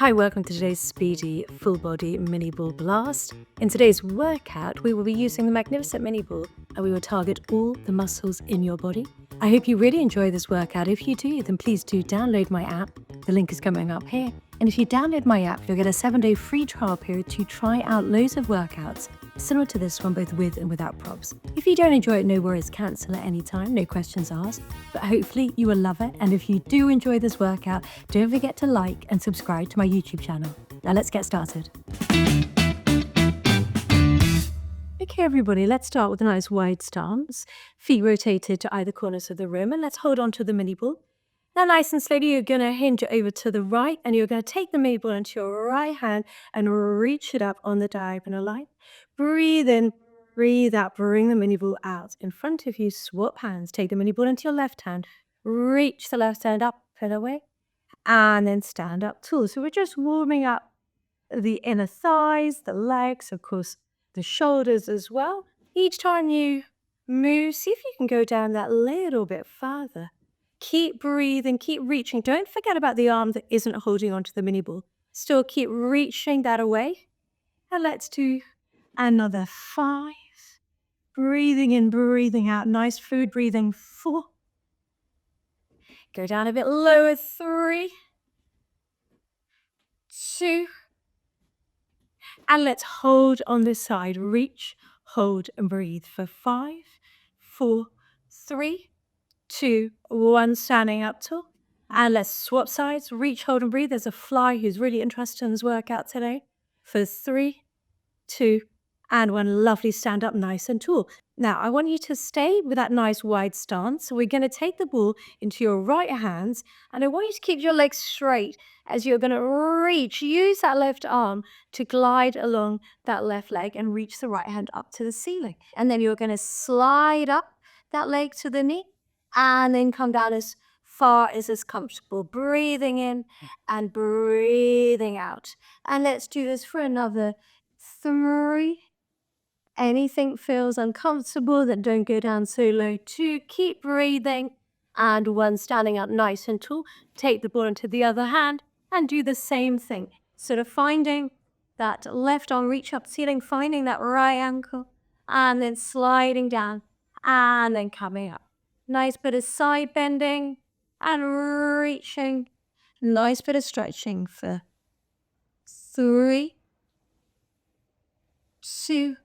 Hi, welcome to today's speedy full body mini ball blast. In today's workout, we will be using the magnificent mini ball and we will target all the muscles in your body. I hope you really enjoy this workout. If you do, then please do download my app. The link is coming up here. And if you download my app, you'll get a 7-day free trial period to try out loads of workouts similar to this one, both with and without props. If you don't enjoy it, no worries, cancel at any time, no questions asked. But hopefully you will love it. And if you do enjoy this workout, don't forget to like and subscribe to my YouTube channel. Now let's get started. Okay, everybody, let's start with a nice wide stance. Feet rotated to either corners of the room, and let's hold on to the mini ball. Now, nice and slowly, you're going to hinge over to the right, and you're going to take the mini ball into your right hand and reach it up on the diagonal line. Breathe in, breathe out, bring the mini ball out. In front of you, swap hands. Take the mini ball into your left hand. Reach the left hand up and away, and then stand up tall. So we're just warming up the inner thighs, the legs, of course, the shoulders as well. Each time you move, see if you can go down that little bit further. Keep breathing, keep reaching. Don't forget about the arm that isn't holding onto the mini ball. Still keep reaching that away. And let's do another 5. Breathing in, breathing out. Nice food breathing. 4. Go down a bit lower. 3, 2. And let's hold on this side. Reach, hold, and breathe for 5, 4, 3, 2, 1. Standing up tall. And let's swap sides. Reach, hold, and breathe. There's a fly who's really interested in this workout today. For 3, 2, and 1. Lovely. Stand up nice and tall. Now, I want you to stay with that nice wide stance. So we're going to take the ball into your right hands, and I want you to keep your legs straight as you're going to reach. Use that left arm to glide along that left leg and reach the right hand up to the ceiling. And then you're going to slide up that leg to the knee and then come down as far as is comfortable. Breathing in and breathing out. And let's do this for another 3. Anything feels uncomfortable, then don't go down so low. 2, keep breathing. And 1, standing up nice and tall. Take the ball into the other hand and do the same thing. Sort of finding that left arm, reach up ceiling, finding that right ankle, and then sliding down and then coming up. Nice bit of side bending and reaching. Nice bit of stretching for 3, 2,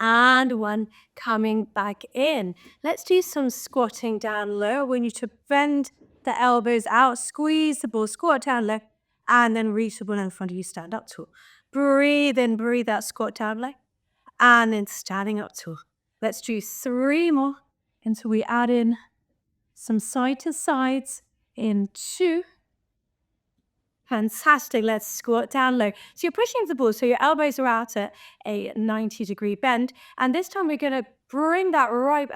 and 1. Coming back in. Let's do some squatting down low. I want you to bend the elbows out, squeeze the ball, squat down low, and then reach the ball in front of you, stand up tall. Breathe in, breathe out, squat down low, and then standing up tall. Let's do 3 more until we add in some side to sides in 2. Fantastic. Let's squat down low. So you're pushing the ball, so your elbows are out at a 90-degree bend. And this time we're going to bring that right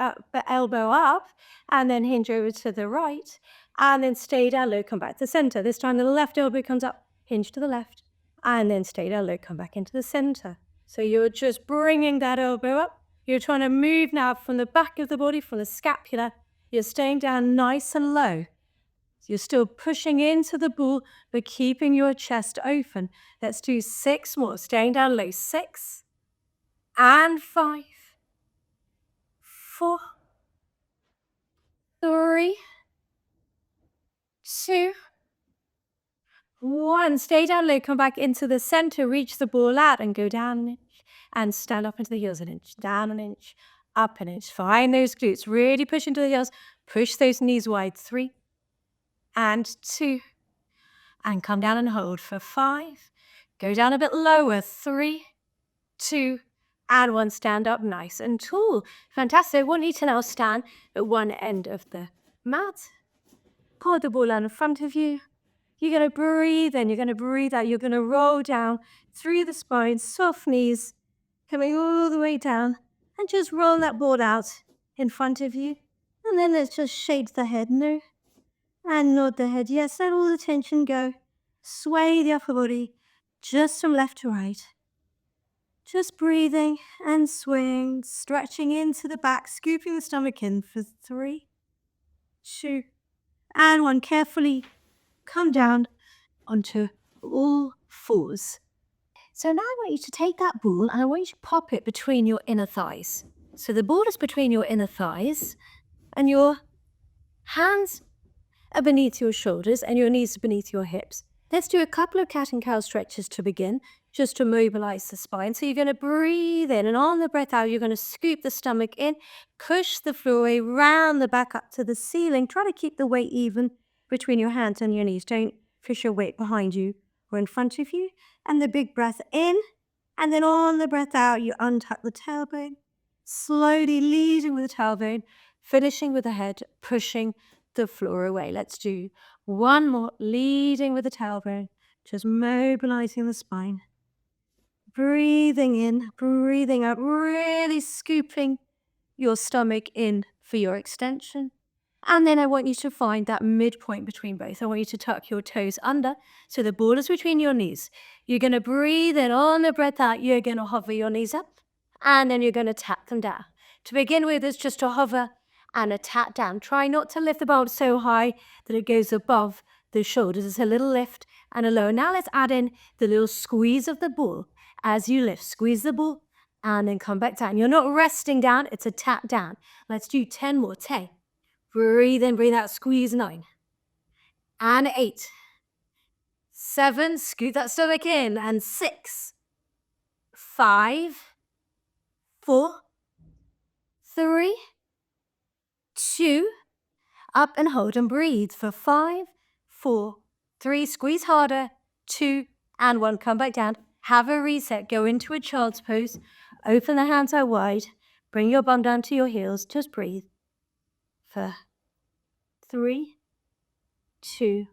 elbow up and then hinge over to the right and then stay down low, come back to the center. This time the left elbow comes up, hinge to the left, and then stay down low, come back into the center. So you're just bringing that elbow up. You're trying to move now from the back of the body, from the scapula. You're staying down nice and low. You're still pushing into the ball, but keeping your chest open. Let's do 6 more. Staying down low. 6 and 5, 4, 3, 2, 1. Stay down low. Come back into the center. Reach the ball out and go down an inch. And stand up into the heels an inch. Down an inch. Up an inch. Find those glutes. Really push into the heels. Push those knees wide. 3 and 2. And come down and hold for 5. Go down a bit lower. 3, 2, and 1. Stand up nice and tall. Fantastic. I want you to now stand at one end of the mat. Hold the ball out in front of you. You're going to breathe in. You're going to breathe out. You're going to roll down through the spine. Soft knees. Coming all the way down. And just roll that ball out in front of you. And then let's just shake the head. No. And nod the head. Yes, let all the tension go. Sway the upper body just from left to right. Just breathing and swaying, stretching into the back, scooping the stomach in for 3, 2, and 1. Carefully come down onto all fours. So now I want you to take that ball and I want you to pop it between your inner thighs. So the ball is between your inner thighs and your hands are beneath your shoulders and your knees are beneath your hips. Let's do a couple of cat and cow stretches to begin, just to mobilize the spine. So you're going to breathe in, and on the breath out, you're going to scoop the stomach in, push the floor away, round the back up to the ceiling. Try to keep the weight even between your hands and your knees. Don't push your weight behind you or in front of you. And the big breath in, and then on the breath out, you untuck the tailbone, slowly leading with the tailbone, finishing with the head, pushing the floor away. Let's do one more, leading with the tailbone, just mobilizing the spine. Breathing in, breathing out, really scooping your stomach in for your extension. And then I want you to find that midpoint between both. I want you to tuck your toes under so the ball is between your knees. You're going to breathe in, on the breath out, you're going to hover your knees up, and then you're going to tap them down. To begin with, it's just to hover and a tap down. Try not to lift the ball so high that it goes above the shoulders. It's a little lift and a low. Now let's add in the little squeeze of the ball as you lift. Squeeze the ball and then come back down. You're not resting down, it's a tap down. Let's do 10 more. 10. Breathe in, breathe out, squeeze 9. And 8. 7, scoot that stomach in. And 6. 5. 4. 3. 2. Up and hold and breathe for 5, 4, 3. Squeeze harder. 2 and 1. Come back down. Have a reset. Go into a child's pose. Open the hands out wide. Bring your bum down to your heels. Just breathe for 3, 2,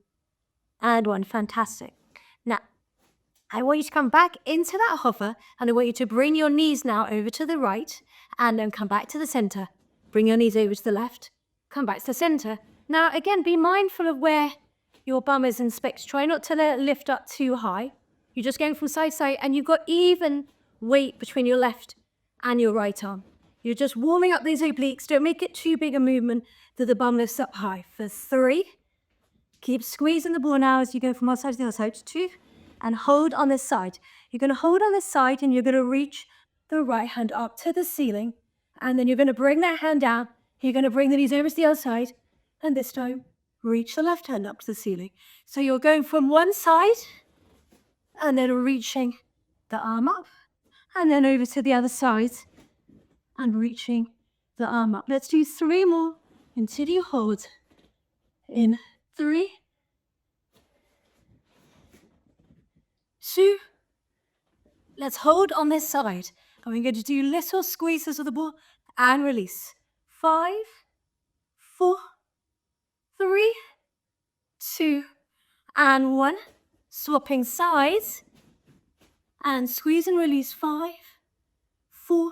and 1. Fantastic. Now, I want you to come back into that hover, and I want you to bring your knees now over to the right, and then come back to the center. Bring your knees over to the left, come back to the center. Now, again, be mindful of where your bum is in space. Try not to let it lift up too high. You're just going from side to side, and you've got even weight between your left and your right arm. You're just warming up these obliques. Don't make it too big a movement that the bum lifts up high. For 3, keep squeezing the ball now as you go from one side to the other side. 2, and hold on this side. You're going to hold on this side and you're going to reach the right hand up to the ceiling. And then you're going to bring that hand down. You're going to bring the knees over to the other side. And this time, reach the left hand up to the ceiling. So you're going from one side and then reaching the arm up. And then over to the other side and reaching the arm up. Let's do 3 more until you hold. In 3, 2, let's hold on this side. And we're going to do little squeezes of the ball and release. 5, 4, 3, 2, and 1. Swapping sides. And squeeze and release. 5, 4,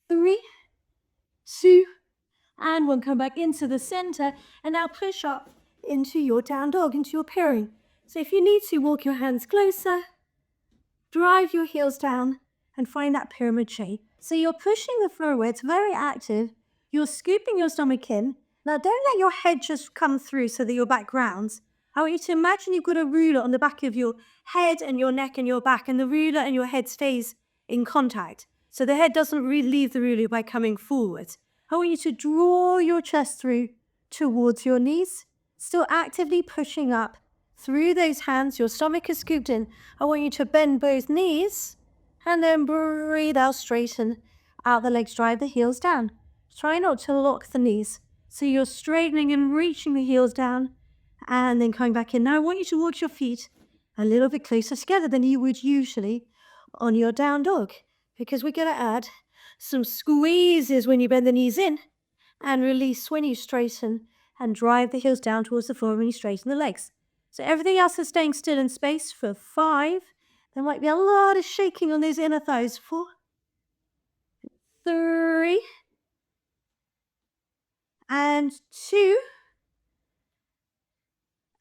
3, 2, and 1. Come back into the center. And now push up into your down dog, into your pairing. So if you need to, walk your hands closer. Drive your heels down and find that pyramid shape. So you're pushing the floor away. It's very active. You're scooping your stomach in. Now don't let your head just come through so that your back rounds. I want you to imagine you've got a ruler on the back of your head and your neck and your back, and the ruler and your head stays in contact. So the head doesn't really leave the ruler by coming forward. I want you to draw your chest through towards your knees, still actively pushing up through those hands. Your stomach is scooped in. I want you to bend both knees and then breathe out, straighten out the legs, drive the heels down. Try not to lock the knees. So you're straightening and reaching the heels down and then coming back in. Now I want you to walk your feet a little bit closer together than you would usually on your down dog, because we're going to add some squeezes when you bend the knees in and release when you straighten and drive the heels down towards the floor when you straighten the legs. So everything else is staying still in space for 5. There might be a lot of shaking on those inner thighs. 4, 3, and 2,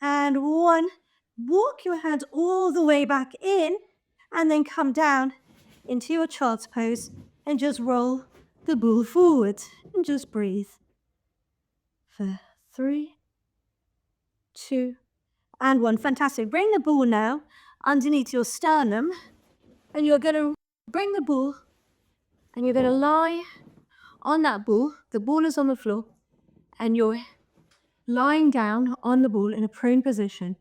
and 1. Walk your hands all the way back in and then come down into your child's pose and just roll the ball forward and just breathe. For 3, 2, and 1. Fantastic. Bring the ball now underneath your sternum, and you're going to bring the ball, and you're going to lie on that ball. The ball is on the floor, and you're lying down on the ball in a prone position,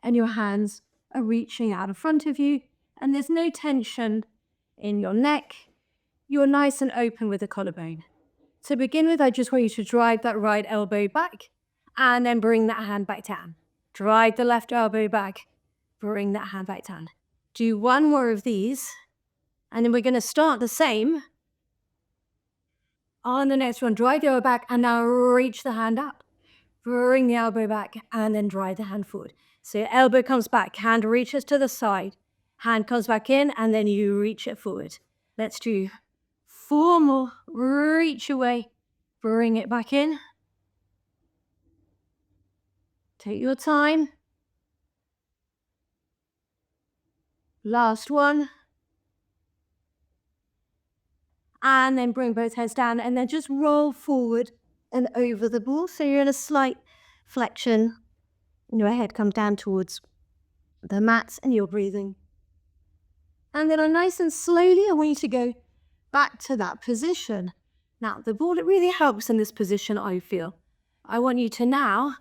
and your hands are reaching out in front of you, and there's no tension in your neck. You're nice and open with the collarbone. To begin with, I just want you to drive that right elbow back, and then bring that hand back down. Drive the left elbow back, bring that hand back down. Do 1 more of these, and then we're going to start the same. On the next one, drive the elbow back, and now reach the hand up. Bring the elbow back, and then drive the hand forward. So your elbow comes back, hand reaches to the side, hand comes back in, and then you reach it forward. Let's do 4 more. Reach away, bring it back in. Take your time. Last one. And then bring both hands down, and then just roll forward and over the ball. So you're in a slight flexion. Your head comes down towards the mat, and you're breathing. And then nice and slowly, I want you to go back to that position. Now, the ball, it really helps in this position, I feel. I want you to now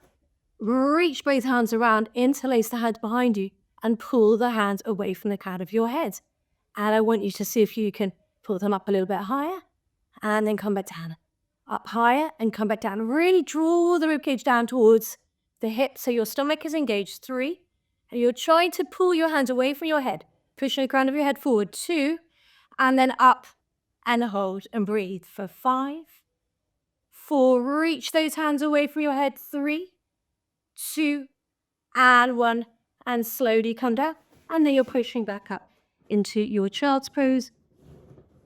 reach both hands around, interlace the hands behind you, and pull the hands away from the crown of your head. And I want you to see if you can pull them up a little bit higher, and then come back down. Up higher, and come back down. Really draw the ribcage down towards the hips, so your stomach is engaged. 3. And you're trying to pull your hands away from your head, pushing the crown of your head forward. 2. And then up, and hold, and breathe for 5. 4. Reach those hands away from your head. 3, 2, and 1. And slowly come down. And then you're pushing back up into your child's pose.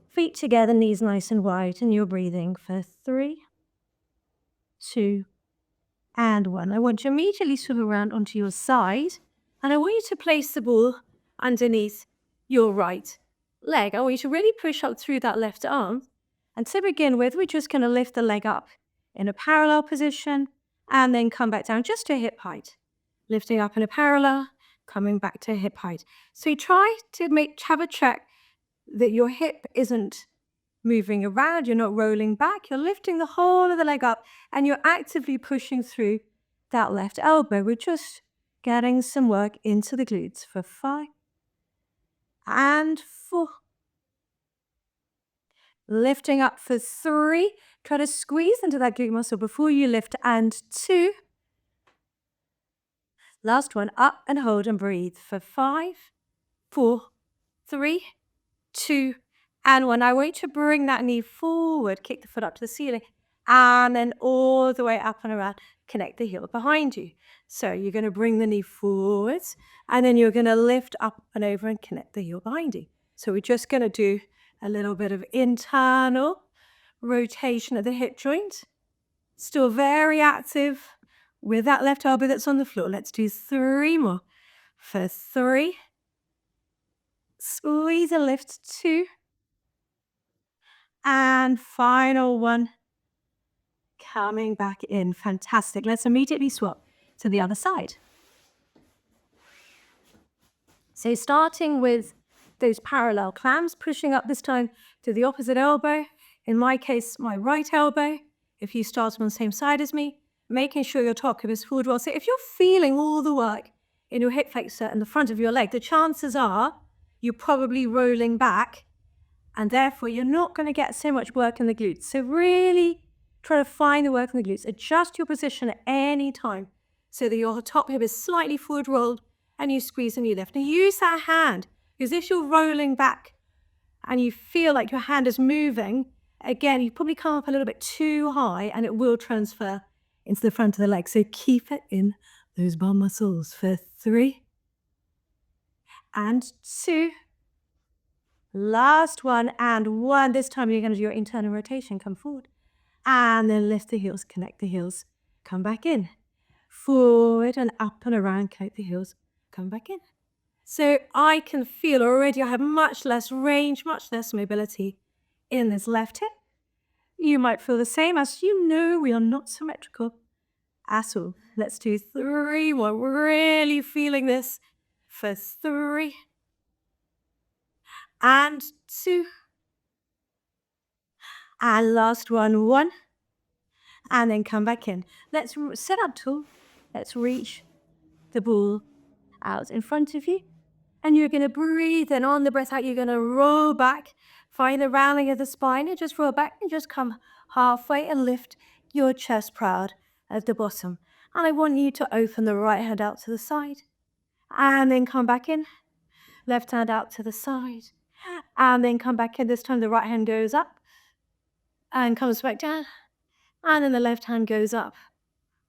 Feet together, knees nice and wide, and you're breathing for 3, 2, and 1. I want you to immediately swim around onto your side, and I want you to place the ball underneath your right leg. I want you to really push up through that left arm. And to begin with, we're just going to lift the leg up in a parallel position, and then come back down just to hip height. Lifting up in a parallel, coming back to hip height. So you try to have a check that your hip isn't moving around, you're not rolling back, you're lifting the whole of the leg up, and you're actively pushing through that left elbow. We're just getting some work into the glutes for 5 and 4. Lifting up for 3. Try to squeeze into that glute muscle before you lift, and 2. Last one, up and hold and breathe for 5, 4, 3, 2, and 1. I want you to bring that knee forward, kick the foot up to the ceiling, and then all the way up and around, connect the heel behind you. So you're going to bring the knee forwards, and then you're going to lift up and over and connect the heel behind you. So we're just going to do a little bit of internal rotation of the hip joint. Still very active with that left elbow that's on the floor. Let's do 3 more. For 3. Squeeze and lift. 2. And final 1. Coming back in. Fantastic. Let's immediately swap to the other side. So starting with those parallel clams, pushing up this time to the opposite elbow. In my case, my right elbow. If you start on the same side as me, making sure your top hip is forward well. So if you're feeling all the work in your hip flexor and the front of your leg, the chances are you're probably rolling back, and therefore you're not going to get so much work in the glutes. So really try to find the work in the glutes. Adjust your position at any time so that your top hip is slightly forward rolled, and you squeeze and you lift. Now use that hand, because if you're rolling back and you feel like your hand is moving, again, you probably come up a little bit too high, and it will transfer into the front of the leg. So keep it in those bum muscles for 3 and 2. Last one and 1. This time you're going to do your internal rotation. Come forward, and then lift the heels, connect the heels, come back in. Forward and up and around, connect the heels, come back in. So I can feel already I have much less range, much less mobility in this left hip. You might feel the same. As you know, we are not symmetrical at all. Let's do 3 more. Really feeling this for 3 and 2. And last one, 1. And then come back in. Let's sit up tall. Let's reach the ball out in front of you. And you're going to breathe, and on the breath out, you're going to roll back. Find the rounding of the spine and just roll back and just come halfway and lift your chest proud at the bottom. And I want you to open the right hand out to the side and then come back in. Left hand out to the side and then come back in. This time the right hand goes up and comes back down. And then the left hand goes up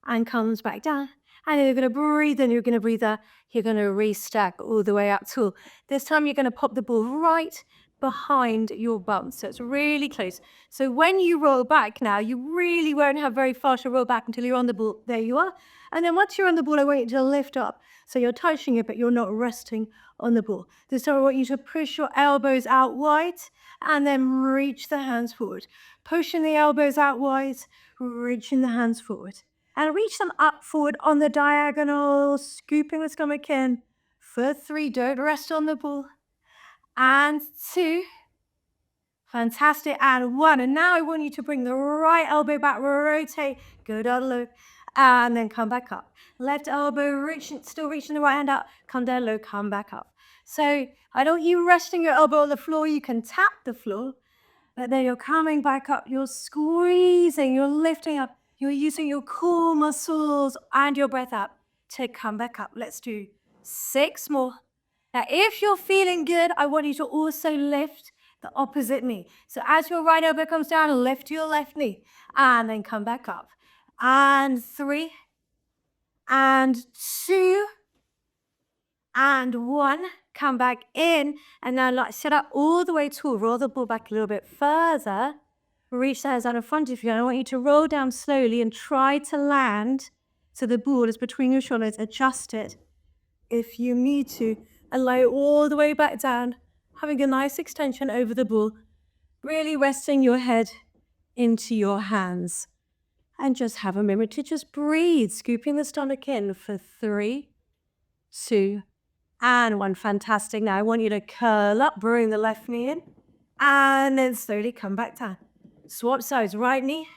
and comes back down. And then you're going to breathe in, you're going to breathe out. You're going to restack all the way up tall. This time you're going to pop the ball right behind your bum. So it's really close. So when you roll back now, you really won't have very far to roll back until you're on the ball. There you are. And then once you're on the ball, I want you to lift up. So you're touching it, but you're not resting on the ball. This time I want you to push your elbows out wide and then reach the hands forward. Pushing the elbows out wide, reaching the hands forward. And reach them up forward on the diagonal, scooping the stomach in for 3. Don't rest on the ball. And 2. Fantastic. And 1. And now I want you to bring the right elbow back, rotate, go down low, and then come back up. Left elbow, still reaching the right hand up, come down low, come back up. So I don't want you resting your elbow on the floor. You can tap the floor, but then you're coming back up, you're squeezing, you're lifting up. You're using your core muscles and your breath up to come back up. Let's do 6 more. Now, if you're feeling good, I want you to also lift the opposite knee. So as your right elbow comes down, lift your left knee and then come back up. And 3 and 2 and 1. Come back in and now sit up all the way tall. Roll the ball back a little bit further. Reach the hands out in front of you. And I want you to roll down slowly and try to land so the ball is between your shoulders. Adjust it if you need to. And lay it all the way back down, having a nice extension over the ball. Really resting your head into your hands. And just have a moment to just breathe, scooping the stomach in for 3, 2, and 1. Fantastic. Now I want you to curl up, bring the left knee in, and then slowly come back down. Swap sides, right knee,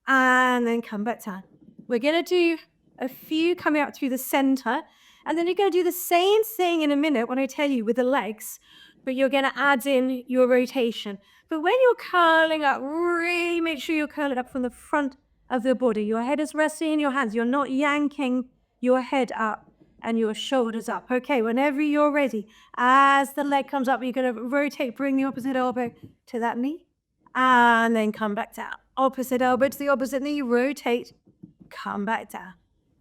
and then come back down. We're going to do a few coming up through the center, and then you're going to do the same thing in a minute when I tell you with the legs, but you're going to add in your rotation. But when you're curling up, really make sure you're curling up from the front of the body. Your head is resting in your hands. You're not yanking your head up and your shoulders up. Okay, whenever you're ready, as the leg comes up, you're going to rotate, bring the opposite elbow to that knee, and then come back down. Opposite elbow to the opposite knee, rotate, come back down.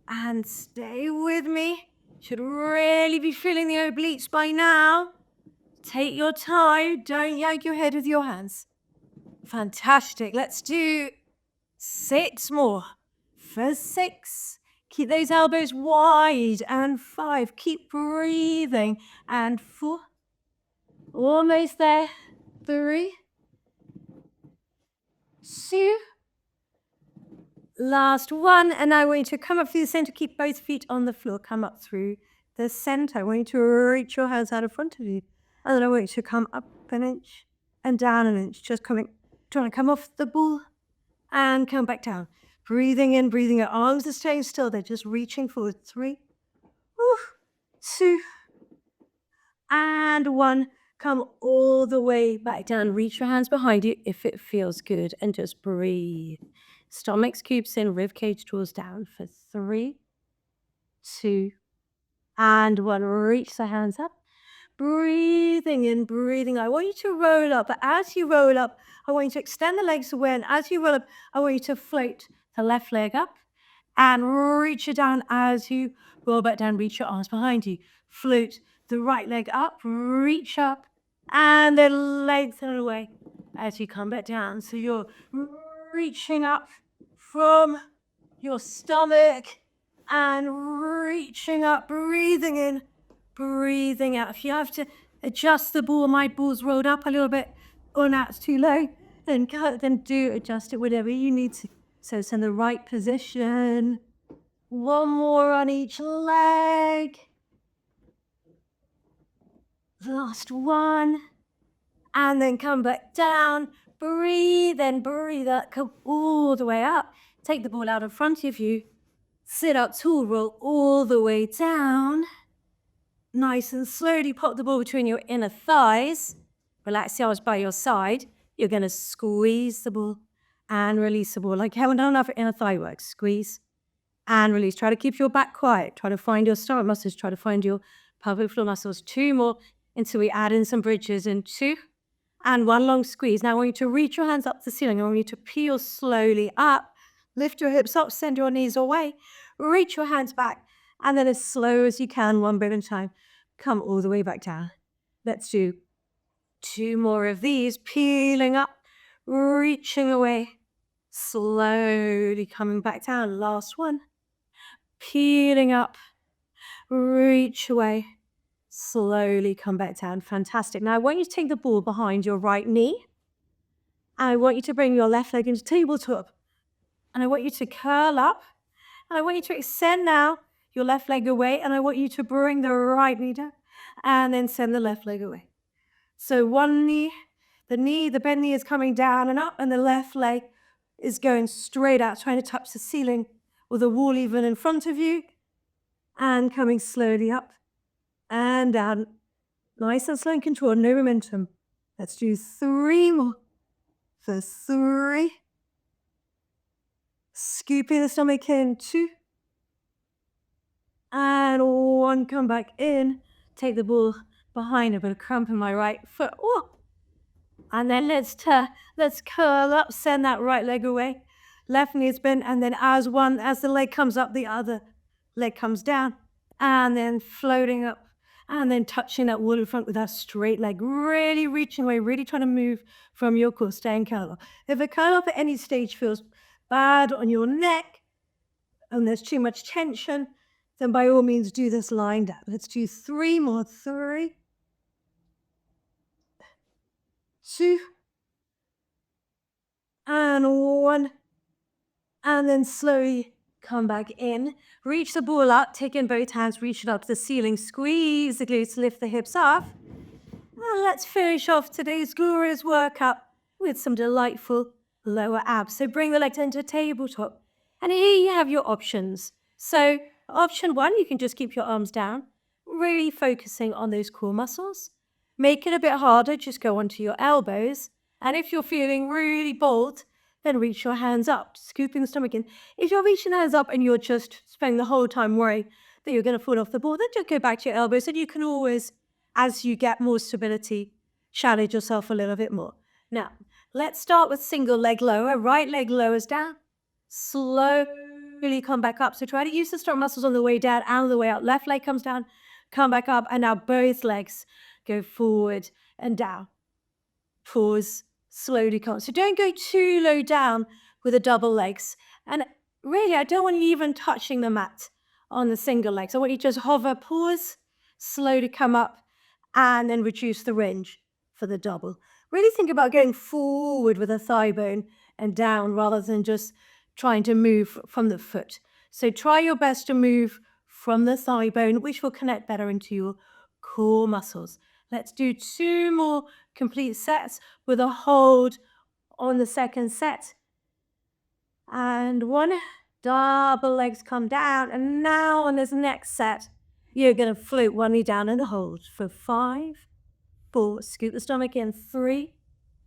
And stay with me. Should really be feeling the obliques by now. Take your time. Don't yank your head with your hands. Fantastic. Let's do 6 more. For 6. Keep those elbows wide. And 5. Keep breathing. And 4. Almost there. 3. 2. Last 1. And I want you to come up through the center. Keep both feet on the floor. Come up through the center. I want you to reach your hands out in front of you. And then I want you to come up an inch and down an inch. Just trying to come off the ball and come back down. Breathing in, breathing out. Arms are staying still. They're just reaching forward. 3, 2, and 1. Come all the way back down. Reach your hands behind you if it feels good. And just breathe. Stomach scoops in, rib cage draws down for 3, 2, and 1. Reach the hands up. Breathing in, breathing out. I want you to roll up, but as you roll up, I want you to extend the legs away, and as you roll up, I want you to float the left leg up and reach it down as you roll back down. Reach your arms behind you. Float the right leg up, reach up, and then lengthen away as you come back down. So you're reaching up from your stomach and reaching up, breathing in, breathing out. If you have to adjust the ball, my ball's rolled up a little bit, or now it's too low, then do adjust it whatever you need to. So it's in the right position. One more on each leg. Last one. And then come back down. Breathe and breathe up. Come all the way up. Take the ball out in front of you. Sit up tall, roll all the way down. Nice and slowly pop the ball between your inner thighs. Relax the arms by your side. You're going to squeeze the ball and release the ball. Like how another inner thigh works. Squeeze and release. Try to keep your back quiet. Try to find your stomach muscles. Try to find your pelvic floor muscles. 2 more until we add in some bridges. And 2 and 1 long squeeze. Now I want you to reach your hands up to the ceiling. I want you to peel slowly up. Lift your hips up. Send your knees away. Reach your hands back. And then as slow as you can, 1 bit at a time, come all the way back down. Let's do 2 more of these. Peeling up, reaching away, slowly coming back down. Last one. Peeling up, reach away, slowly come back down. Fantastic. Now I want you to take the ball behind your right knee. I want you to bring your left leg into tabletop. And I want you to curl up. And I want you to extend now your left leg away. And I want you to bring the right knee down. And then send the left leg away. So one knee, the bent knee is coming down and up. And the left leg is going straight out, trying to touch the ceiling or the wall even in front of you. And coming slowly up and down. Nice and slow and controlled, no momentum. Let's do 3 more. For 3. Scooping the stomach in. 2. And 1. Come back in. Take the ball behind a bit of cramp in my right foot. Oh. And then let's curl up. Send that right leg away. Left knee is bent. And then as the leg comes up, the other leg comes down. And then floating up. And then touching that wall in front with that straight leg. Really reaching away. Really trying to move from your core. Staying curl up. If a curl up at any stage feels bad on your neck and there's too much tension, then by all means do this lying down. Let's do 3 more. 3. 2. And 1. And then slowly come back in. Reach the ball up. Take in both hands. Reach it up to the ceiling. Squeeze the glutes. Lift the hips off. And let's finish off today's glorious workout with some delightful lower abs. So bring the legs into tabletop. And here you have your options. So option 1, you can just keep your arms down, really focusing on those core muscles. Make it a bit harder, just go onto your elbows. And if you're feeling really bold, then reach your hands up, scooping the stomach in. If you're reaching hands up and you're just spending the whole time worrying that you're going to fall off the ball, then just go back to your elbows. And you can always, as you get more stability, challenge yourself a little bit more. Now, let's start with single leg lower. Right leg lowers down. Slowly come back up. So try to use the strong muscles on the way down and the way up. Left leg comes down, come back up. And now both legs go forward and down. Pause, slowly come. So don't go too low down with the double legs. And really, I don't want you even touching the mat on the single legs. I want you to just hover, pause, slowly come up, and then reduce the range for the double. Really think about going forward with the thigh bone and down rather than just trying to move from the foot. So try your best to move from the thigh bone, which will connect better into your core muscles. Let's do 2 more complete sets with a hold on the second set. And 1, double legs come down. And now on this next set, you're going to float 1 knee down and hold for 5, 4, scoop the stomach in, 3,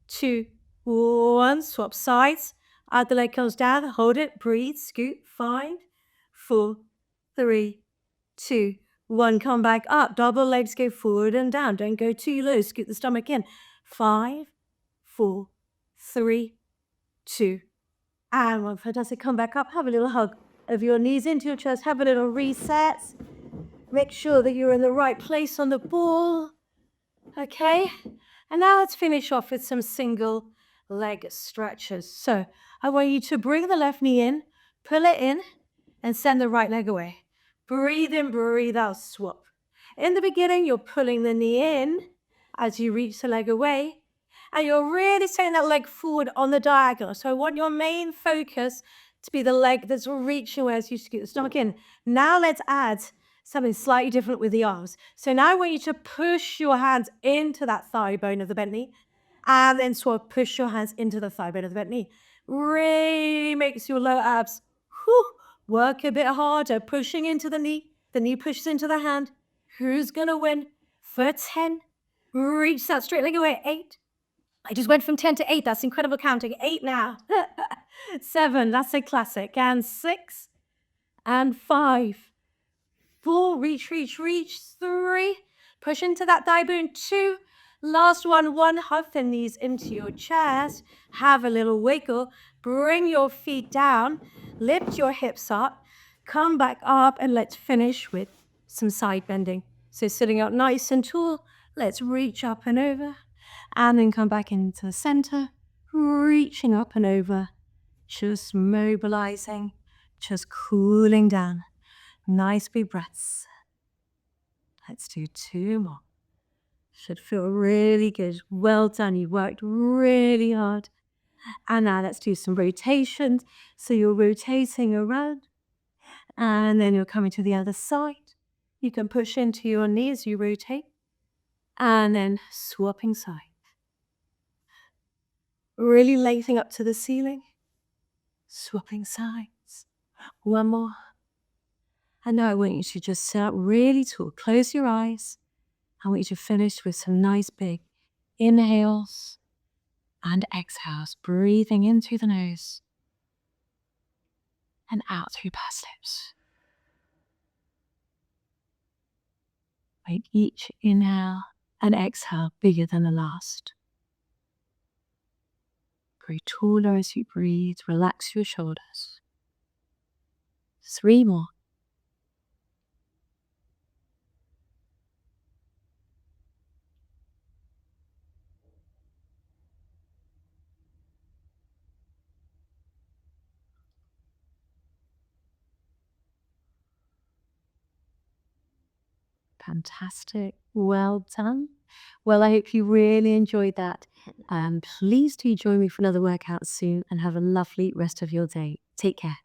2, 1, swap sides. Other leg comes down, hold it, breathe, scoop, 5, 4, 3, 2, 1, come back up. Double legs go forward and down. Don't go too low. Scoop the stomach in. 5, 4, 3, 2, and 1. Fantastic. Come back up. Have a little hug of your knees into your chest. Have a little reset. Make sure that you're in the right place on the ball. Okay. And now let's finish off with some single leg stretches. So I want you to bring the left knee in, pull it in, and send the right leg away. Breathe in, breathe out, swap. In the beginning, you're pulling the knee in as you reach the leg away. And you're really sending that leg forward on the diagonal. So I want your main focus to be the leg that's reaching away as you scoot the stomach in. Now let's add something slightly different with the arms. So now I want you to push your hands into that thigh bone of the bent knee, and then sort of push your hands into the thigh bone of the bent knee. Really makes your lower abs work a bit harder, pushing into the knee pushes into the hand. Who's gonna win? For 10, reach that straight leg away. 8. I just went from 10 to 8. That's incredible counting. 8 now. 7, that's a classic. And 6, and 5, 4, reach, reach, reach. 3, push into that thigh bone. 2, last one, hug the knees into your chest. Have a little wiggle. Bring your feet down. Lift your hips up. Come back up, and let's finish with some side bending. So sitting up nice and tall, let's reach up and over, and then come back into the center, reaching up and over, just mobilizing, just cooling down. Nice big breaths. Let's do 2 more. Should feel really good. Well done. You worked really hard. And now let's do some rotations. So you're rotating around, and then you're coming to the other side. You can push into your knee as you rotate, and then swapping sides. Really lacing up to the ceiling, swapping sides. One more. And now I want you to just sit up really tall. Close your eyes. I want you to finish with some nice big inhales and exhales, breathing in through the nose and out through pursed lips. Make each inhale and exhale bigger than the last. Grow taller as you breathe. Relax your shoulders. 3 more. Fantastic. Well done. Well, I hope you really enjoyed that. Please do join me for another workout soon, and have a lovely rest of your day. Take care.